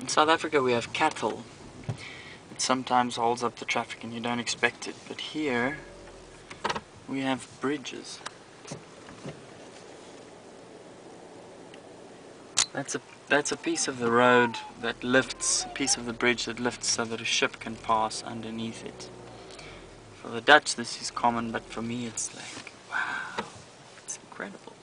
South Africa we have cattle. It sometimes holds up the traffic and you don't expect it, but here we have bridges. That's a piece of the road that lifts, a piece of the bridge that lifts so that a ship can pass underneath it. For the Dutch this is common, but for me it's like, wow, it's incredible.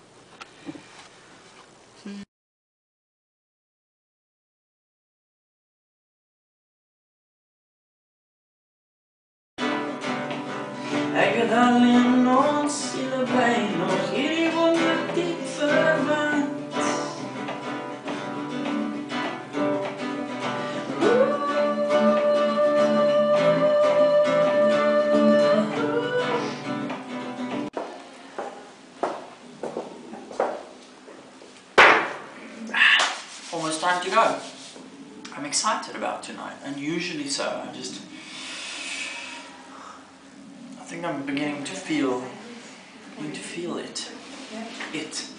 Ek het alleen ons sielebei nog hierdie wonder diep verwant. Almost time to go. I'm excited about tonight, and usually so. I think I'm beginning to feel it.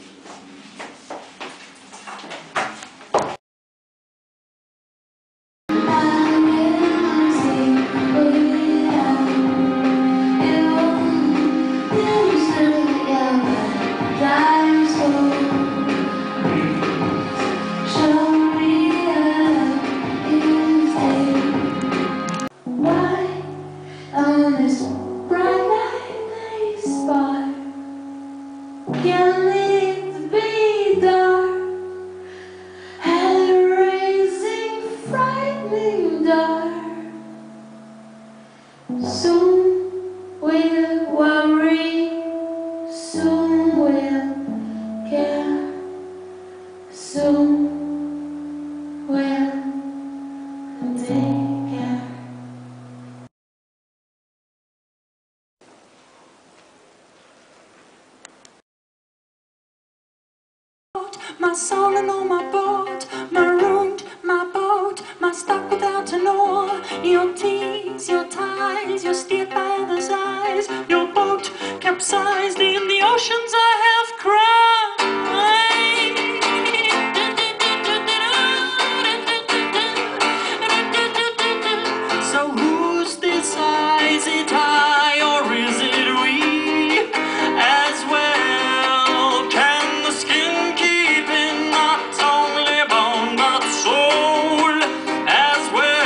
Soon we'll worry, soon we'll care, soon we'll take care. My soul and all my boat, marooned, my boat, my stuck without an oar. Your teeth, your ties, you're steered by others' eyes. Your boat capsized in the oceans I have cried. So whose this eye? Is it I or is it we? As well can the skin keep in not only bone but soul as well.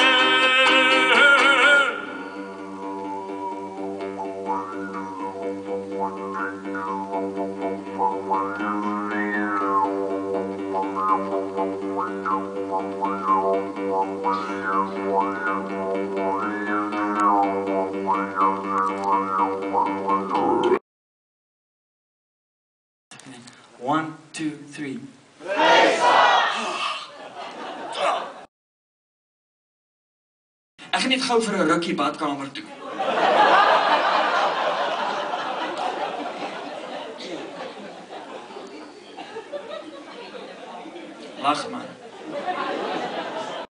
One, two, three. Ek gaan net gou vir 'n rukkie badkamer toe. Lag maar.